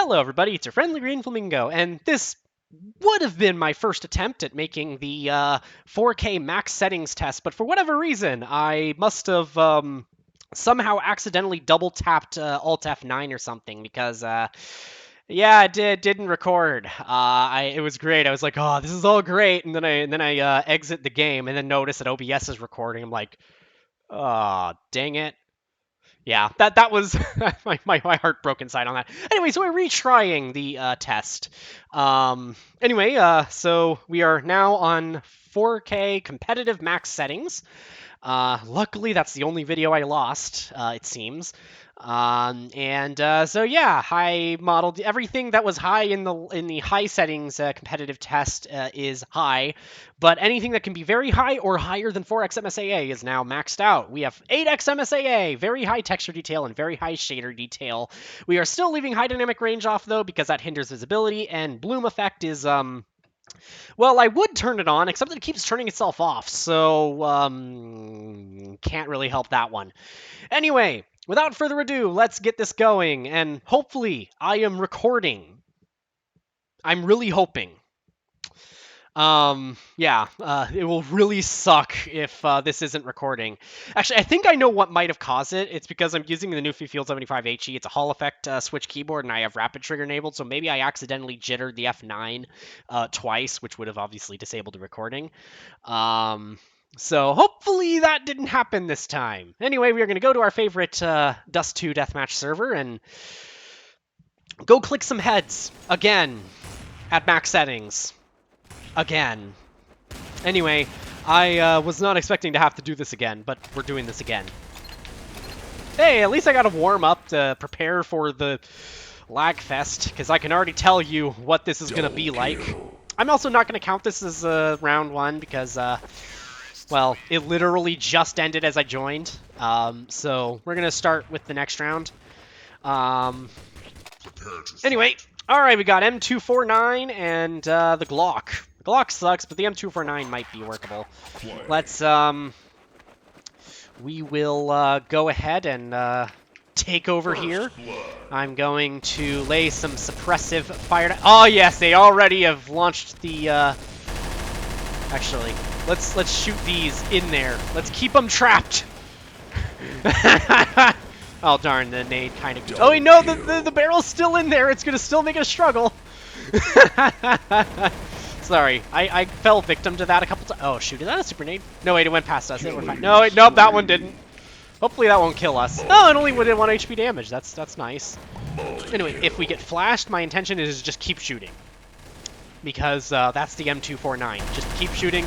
Hello everybody, it's your friendly GreenFlamingo, and this would have been my first attempt at making the 4K max settings test, but for whatever reason, I must have somehow accidentally double-tapped Alt F9 or something, because yeah, it didn't record. It was great. I was like, oh, this is all great, and then I exit the game, and then notice that OBS is recording. I'm like, oh, dang it. Yeah, that was my heart broke inside on that. Anyway, so we're retrying the test. Anyway, so we are now on 4K competitive max settings. Luckily, that's the only video I lost, it seems. So yeah, I modeled everything that was high in the high settings competitive test is high, but anything that can be very high or higher than 4x MSAA is now maxed out. We have 8x MSAA, very high texture detail and very high shader detail. We are still leaving high dynamic range off though because that hinders visibility, and bloom effect is well, I would turn it on, except that it keeps turning itself off, so can't really help that one. Anyway, without further ado, let's get this going, and hopefully I am recording. I'm really hoping. Yeah, it will really suck if this isn't recording. Actually, I think I know what might have caused it. It's because I'm using the Newfie Field 75HE. It's a Hall effect switch keyboard, and I have rapid trigger enabled, so maybe I accidentally jittered the F9 twice, which would have obviously disabled the recording. So hopefully that didn't happen this time. Anyway, we are going to go to our favorite Dust 2 deathmatch server and go click some heads again at max settings. Again. Anyway, I was not expecting to have to do this again, but we're doing this again. Hey, at least I got to warm up to prepare for the lag fest, because I can already tell you what this is going to be like. I'm also not going to count this as round one, because, well, it literally just ended as I joined. So we're going to start with the next round. Anyway, alright, we got M249 and the Glock. The Glock sucks, but the M249 might be workable. Let's, we will go ahead and take over here. I'm going to lay some suppressive fire. Oh yes, they already have launched the, actually, let's shoot these in there. Let's keep them trapped. Oh darn, the nade kind of... Oh wait, no, the barrel's still in there. It's gonna still make it a struggle. Sorry, I fell victim to that a couple times. Oh shoot, is that a super nade? No, wait, it went past us. We're fine. No, wait, nope, that one didn't. Hopefully that won't kill us. Oh, it only did 1 HP damage. That's nice. Anyway, if we get flashed, my intention is to just keep shooting. Because that's the M249. Just keep shooting.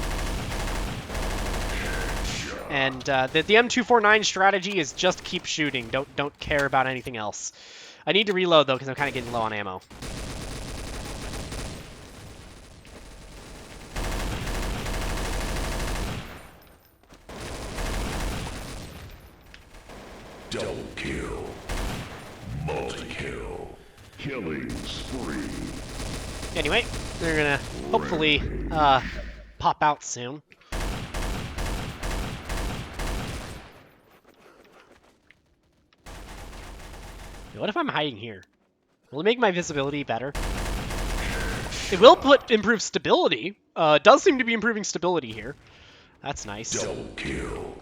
And the M249 strategy is just keep shooting. Don't care about anything else. I need to reload though because I'm kind of getting low on ammo. Double kill, multi-kill, killing spree. Anyway, they're gonna hopefully pop out soon. What if I'm hiding here? Will it make my visibility better? It will improve stability. It does seem to be improving stability here. That's nice. Double kill.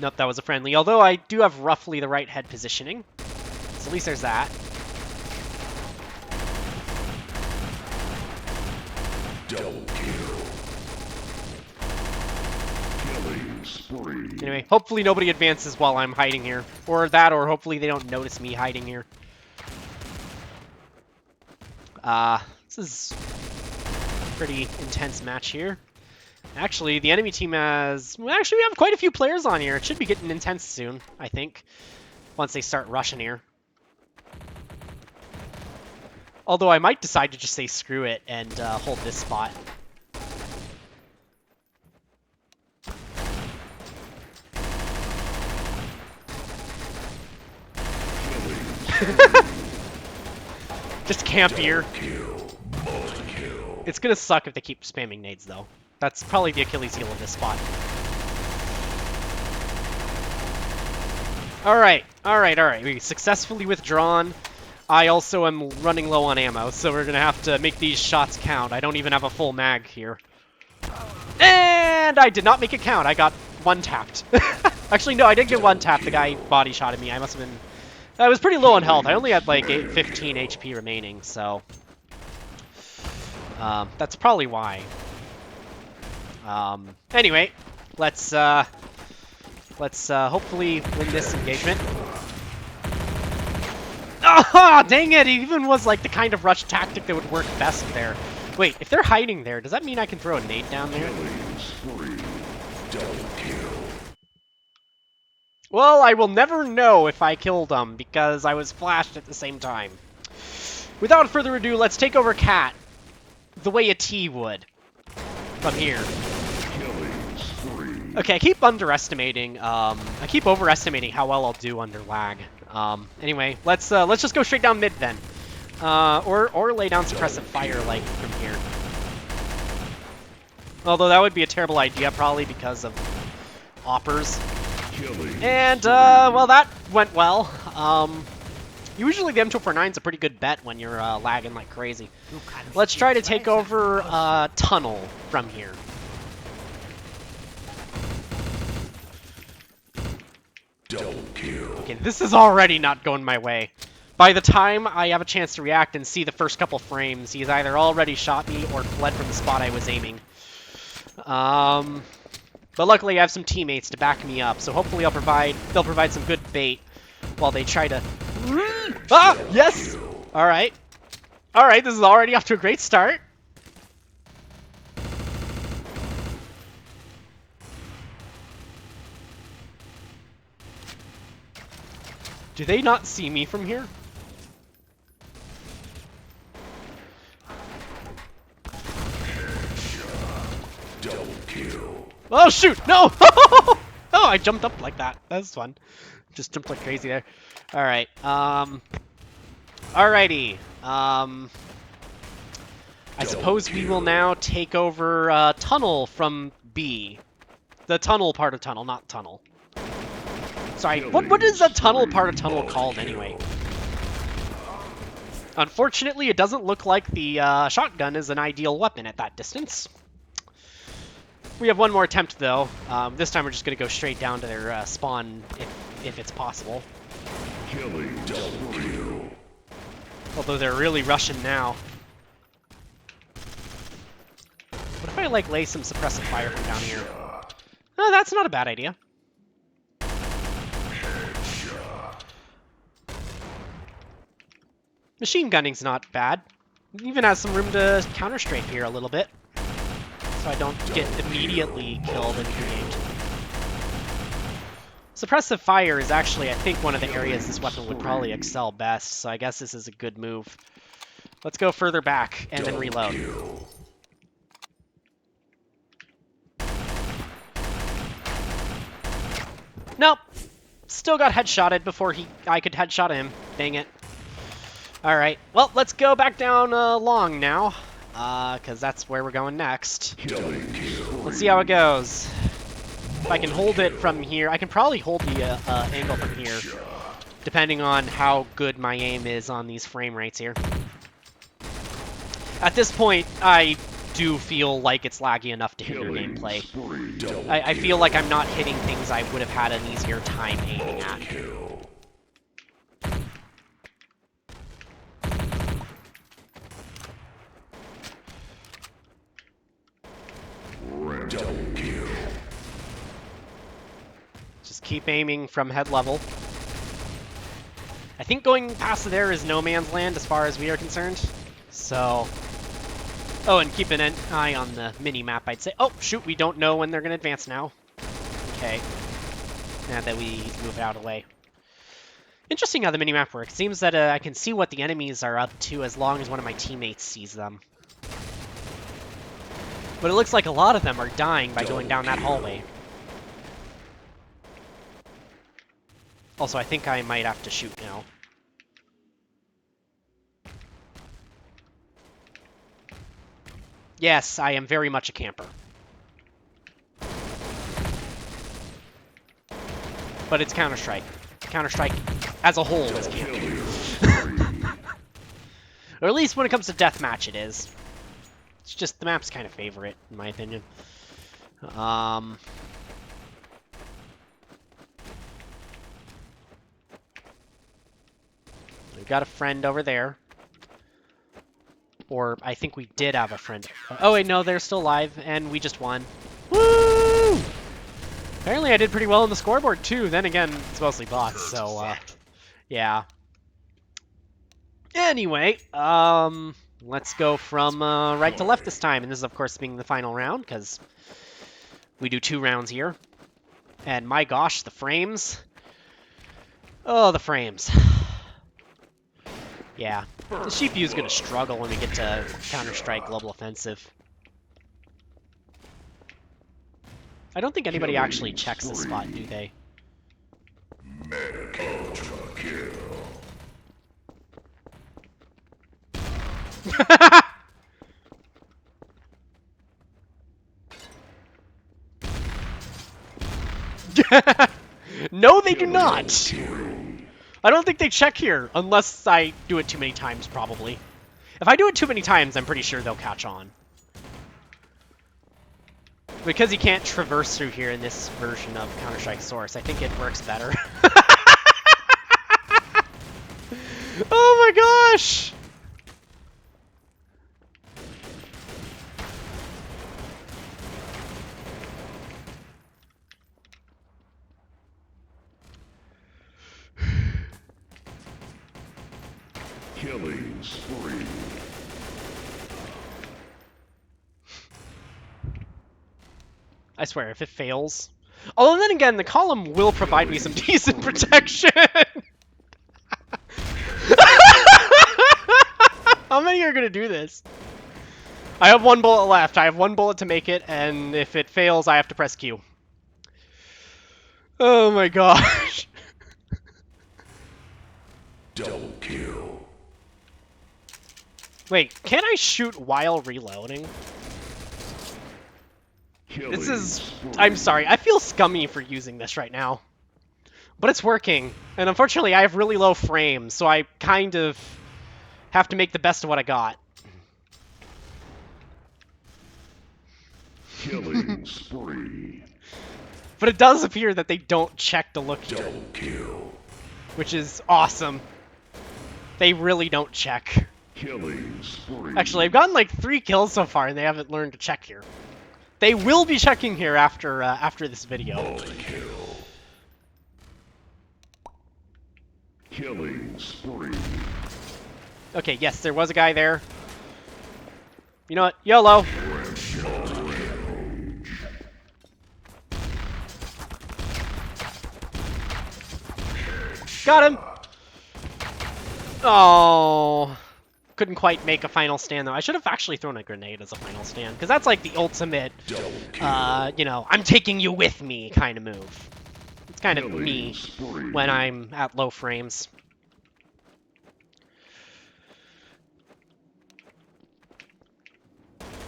Nope, that was a friendly. Although I do have roughly the right head positioning. So at least there's that. Double kill. Killing spree. Anyway, hopefully nobody advances while I'm hiding here. Or that, or hopefully they don't notice me hiding here. This is a pretty intense match here. Actually, the enemy team has... Well, actually, we have quite a few players on here. It should be getting intense soon, I think. Once they start rushing here. Although I might decide to just say screw it and hold this spot. Just camp here. It's gonna suck if they keep spamming nades, though. That's probably the Achilles heel of this spot. Alright, alright, alright. We successfully withdrawn. I also am running low on ammo, so we're gonna have to make these shots count. I don't even have a full mag here. And I did not make it count. I got one-tapped. Actually, no, I didn't get one-tapped. The guy body shotted me. I must have been... I was pretty low on health. I only had like 15 HP remaining, so... that's probably why. Anyway, let's hopefully win this engagement. Ah, dang it! It even was like the kind of rush tactic that would work best there. Wait, if they're hiding there, does that mean I can throw a nade down there? Killing spree. Double kill. Well, I will never know if I killed them because I was flashed at the same time. Without further ado, let's take over Cat the way a T would from here. Killing spree. Okay, I keep underestimating. I keep overestimating how well I'll do under lag. Anyway, let's just go straight down mid then, or lay down suppressive fire like from here. Although that would be a terrible idea, probably because of oppers. Killing And spree. well, that went well. Usually the M249 is a pretty good bet when you're lagging like crazy. Let's try to take over tunnel from here. Double kill. Okay, this is already not going my way. By the time I have a chance to react and see the first couple frames, he's either already shot me or fled from the spot I was aiming. But luckily I have some teammates to back me up, so hopefully they'll provide some good bait while they try to... Ah! Yes! Alright. Alright, this is already off to a great start. Do they not see me from here? Double kill. Oh, shoot! No! Oh, I jumped up like that. That was fun. Just jumped like crazy there. Alright, alrighty. I suppose we will now take over, tunnel from B. The tunnel part of tunnel, not tunnel. Sorry, what is the tunnel part of tunnel called anyway? Unfortunately, it doesn't look like the shotgun is an ideal weapon at that distance. We have one more attempt, though. This time we're just going to go straight down to their spawn, if it's possible. Killing double kill. Although they're really rushing now. What if I, like, lay some suppressive fire from down here? Oh, that's not a bad idea. Machine gunning's not bad. It even has some room to counter-strafe here a little bit. So I don't get immediately killed and creamed. Suppressive fire is actually, I think, one of the areas this weapon would probably excel best, so I guess this is a good move. Let's go further back and then reload. Kill. Nope. Still got headshotted before I could headshot him. Dang it. Alright, well, let's go back down long now, because that's where we're going next. Killing kill. Let's see how it goes. If I can hold it from here, I can probably hold the angle from here, depending on how good my aim is on these frame rates here. At this point, I do feel like it's laggy enough to hinder Killing gameplay. spree. Double I feel like I'm not hitting things I would have had an easier time aiming at. kill. Double kill. Just keep aiming from head level. I think going past there is no man's land as far as we are concerned. So... Oh, and keep an eye on the mini-map, I'd say. Oh, shoot, we don't know when they're going to advance now. Okay. Now that we move out of the way. Interesting how the mini-map works. Seems that I can see what the enemies are up to as long as one of my teammates sees them. But it looks like a lot of them are dying by going down that hallway. Also, I think I might have to shoot now. Yes, I am very much a camper. But it's Counter-Strike. Counter-Strike as a whole is camping. Or at least when it comes to deathmatch, it is. It's just the map's kind of favorite, in my opinion. We've got a friend over there. Or I think we did have a friend. Oh wait, no, they're still alive, and we just won. Woo! Apparently I did pretty well on the scoreboard, too. Then again, it's mostly bots, so, yeah. Anyway, let's go from right to left this time. And this is, of course, being the final round, because we do 2 rounds here. And my gosh, the frames. Oh, the frames. Yeah, the CPU is going to struggle when we get to Counter-Strike Global Offensive. I don't think anybody actually checks the spot, do they? Ultra kill. No, they do not! I don't think they check here, unless I do it too many times, probably. If I do it too many times, I'm pretty sure they'll catch on. Because you can't traverse through here in this version of Counter-Strike Source, I think it works better. Oh my gosh! Killing spree. I swear, if it fails... Although then again, the column will provide me some decent protection! How many are gonna do this? I have 1 bullet left. I have 1 bullet to make it, and if it fails, I have to press Q. Oh my gosh. Double kill. Wait, can I shoot while reloading? This is... I'm sorry, I feel scummy for using this right now. But it's working. And unfortunately, I have really low frames, so I kind of have to make the best of what I got. Killing spree. But it does appear that they don't check to look here, Double kill. which is awesome. They really don't check. Killing spree. Actually, I've gotten like 3 kills so far, and they haven't learned to check here. They will be checking here after after this video. Multi-kill. Killing spree. Okay, yes, there was a guy there. You know what? YOLO. Got him! Oh, couldn't quite make a final stand, though. I should have actually thrown a grenade as a final stand, because that's like the ultimate, you know, I'm taking you with me kind of move. It's kind of me when I'm at low frames.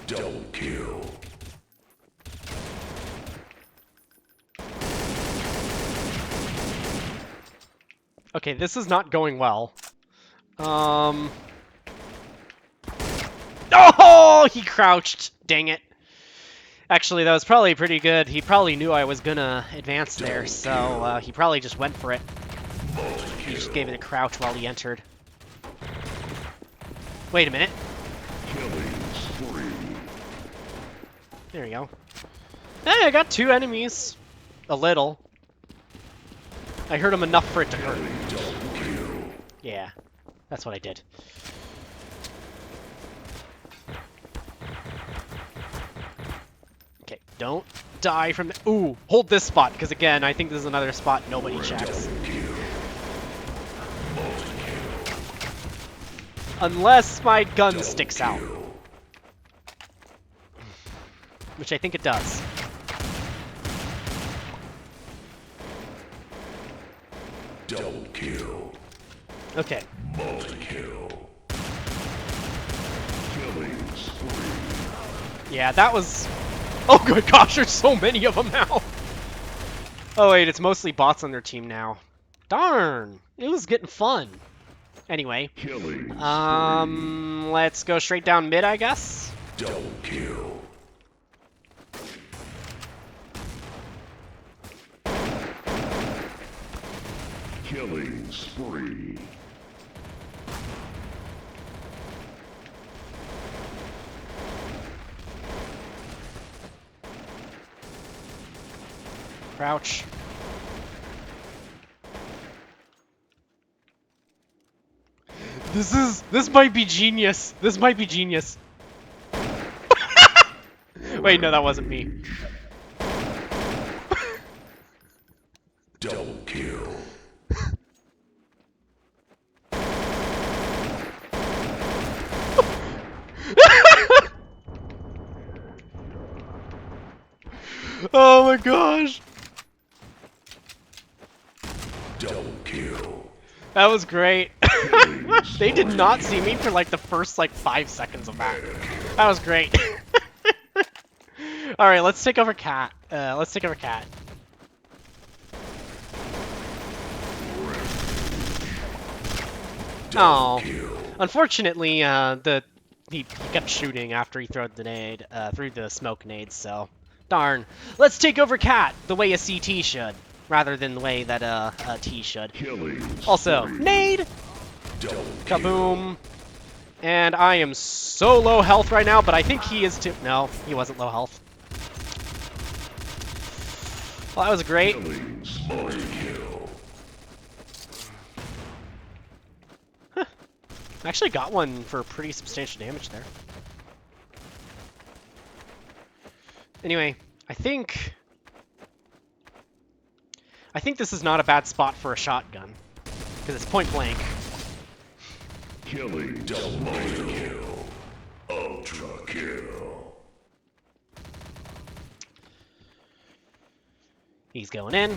Double kill. Okay, this is not going well. Oh, he crouched. Dang it. Actually, that was probably pretty good. He probably knew I was gonna advance there, so he probably just went for it. He just gave it a crouch while he entered. Wait a minute. Killing spree. There we go. Hey, I got 2 enemies. A little. I hurt him enough for it to hurt. Double kill. Yeah, that's what I did. Okay, don't die from the... Ooh, hold this spot, because again, I think this is another spot nobody checks. Unless my gun sticks out. Which I think it does. Double kill. Okay. Multi-kill. Killing spree. Yeah, that was... Oh good gosh, there's so many of them now! Oh wait, it's mostly bots on their team now. Darn! It was getting fun. Anyway, Killing spree. let's go straight down mid, I guess. Double kill. Killing spree. Crouch. This might be genius. This might be genius. Wait, no, that wasn't me. Double kill. Oh my gosh. Double kill. That was great. They did not see me for like the first like 5 seconds of that. That was great. All right, let's take over Cat. Let's take over Cat. Oh, unfortunately, he kept shooting after he threw the nade, threw the smoke nades. So, darn. Let's take over Cat the way a CT should, rather than the way that a T should. Also, nade. Kaboom. And I am so low health right now, but I think he is too. No, he wasn't low health. Well, that was great. Huh. I actually got one for pretty substantial damage there. Anyway, I think this is not a bad spot for a shotgun, because it's point blank. Killing double kill. Ultra kill. He's going in.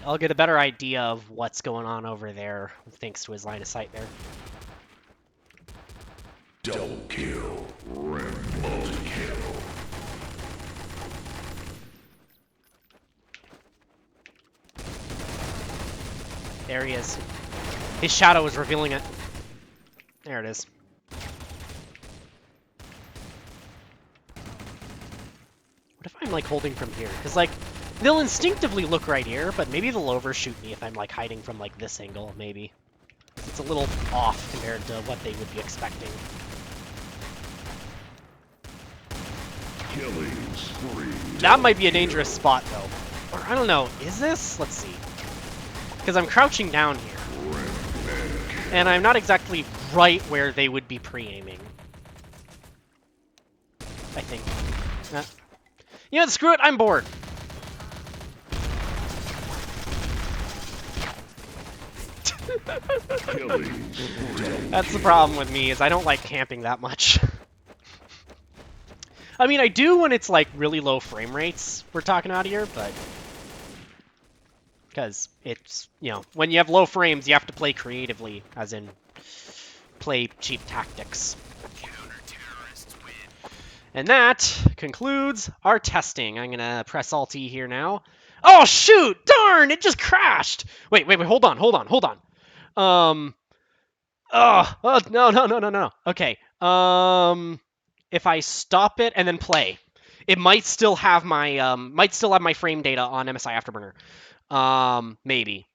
I'll get a better idea of what's going on over there, thanks to his line of sight there. Double kill. Multi-kill. There he is. His shadow is revealing it. There it is. What if I'm like holding from here? Because like they'll instinctively look right here, but maybe they'll overshoot me if I'm like hiding from like this angle, maybe. It's a little off compared to what they would be expecting. Killing spree. That might be a dangerous spot though. Or I don't know, is this? Let's see. Because I'm crouching down here. And I'm not exactly right where they would be pre-aiming. I think. You know what, screw it, I'm bored. That's the problem with me, is I don't like camping that much. I mean, I do when it's like really low frame rates we're talking out here, but... Because it's, you know, when you have low frames, you have to play creatively, as in play cheap tactics. And that concludes our testing. I'm gonna press Alt-E here now. Oh shoot! Darn! It just crashed! Wait, hold on. No. Okay. If I stop it and then play, it might still have my frame data on MSI Afterburner. Maybe.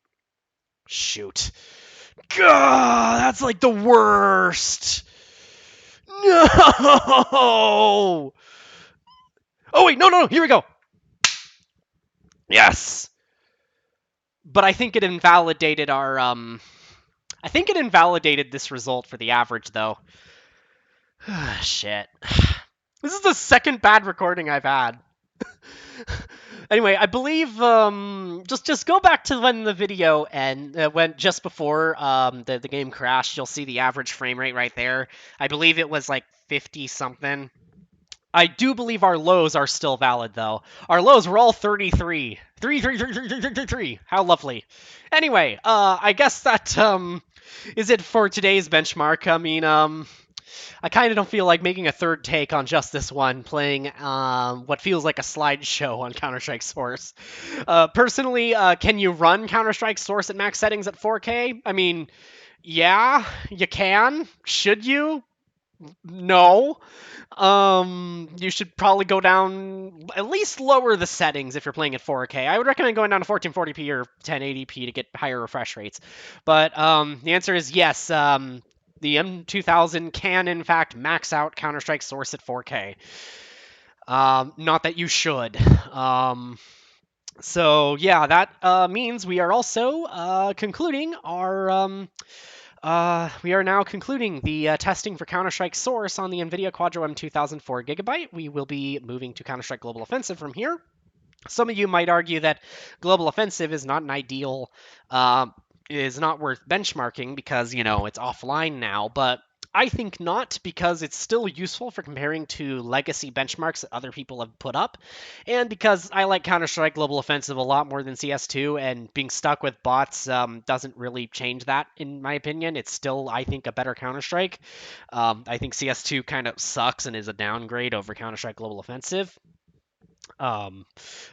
Shoot. Gah, that's like the worst. No! Oh wait, no, here we go. Yes. But I think it invalidated our I think it invalidated this result for the average though. Shit. This is the second bad recording I've had. Anyway, I believe just go back to when the video and went just before the game crashed. You'll see the average frame rate right there. I believe it was like 50 something. I do believe our lows are still valid though. Our lows were all 33. 3. How lovely. Anyway, I guess that is it for today's benchmark. I mean, I kind of don't feel like making a third take on just this one, playing what feels like a slideshow on Counter-Strike Source. Personally, can you run Counter-Strike Source at max settings at 4K? I mean, yeah, you can. Should you? No. You should probably go down, at least lower the settings if you're playing at 4K. I would recommend going down to 1440p or 1080p to get higher refresh rates. But the answer is yes. The M2000 can, in fact, max out Counter-Strike Source at 4K. Not that you should. So yeah, that means we are also concluding our we are now concluding the testing for Counter-Strike Source on the Nvidia Quadro M2000 4GB. We will be moving to Counter-Strike Global Offensive from here. Some of you might argue that Global Offensive is not an ideal, is not worth benchmarking because, it's offline now, but I think not, because it's still useful for comparing to legacy benchmarks that other people have put up, and because I like Counter-Strike Global Offensive a lot more than CS2, and being stuck with bots doesn't really change that, in my opinion. It's still, I think, a better Counter-Strike. I think CS2 kind of sucks and is a downgrade over Counter-Strike Global Offensive. Um,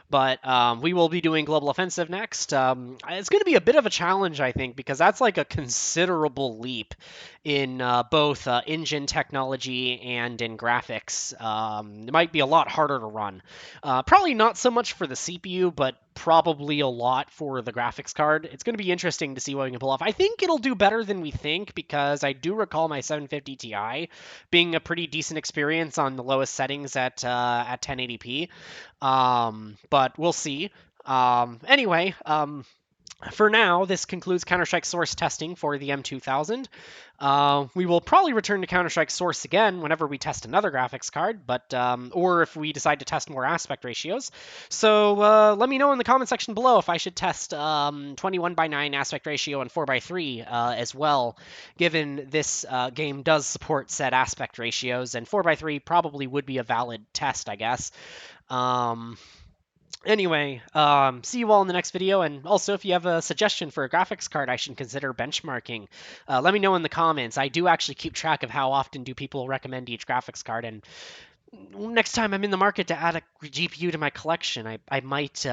but we will be doing Global Offensive next. It's going to be a bit of a challenge, I think, because that's like a considerable leap in both engine technology and in graphics. It might be a lot harder to run. Probably not so much for the CPU, but probably a lot for the graphics card. It's going to be interesting to see what we can pull off. I think it'll do better than we think, because I do recall my 750 Ti being a pretty decent experience on the lowest settings at 1080p. But we'll see. Anyway, for now, this concludes Counter-Strike Source testing for the M2000. We will probably return to Counter-Strike Source again whenever we test another graphics card, but or if we decide to test more aspect ratios. So let me know in the comment section below if I should test 21:9 aspect ratio and 4:3 as well, given this game does support said aspect ratios, and 4:3 probably would be a valid test, I guess. Anyway, see you all in the next video, and also if you have a suggestion for a graphics card I should consider benchmarking, let me know in the comments. I do actually keep track of how often do people recommend each graphics card, and next time I'm in the market to add a GPU to my collection, I might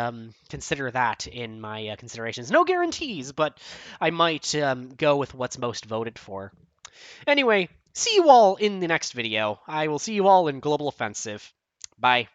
consider that in my considerations. No guarantees, but I might go with what's most voted for. Anyway, see you all in the next video. I will see you all in Global Offensive. Bye.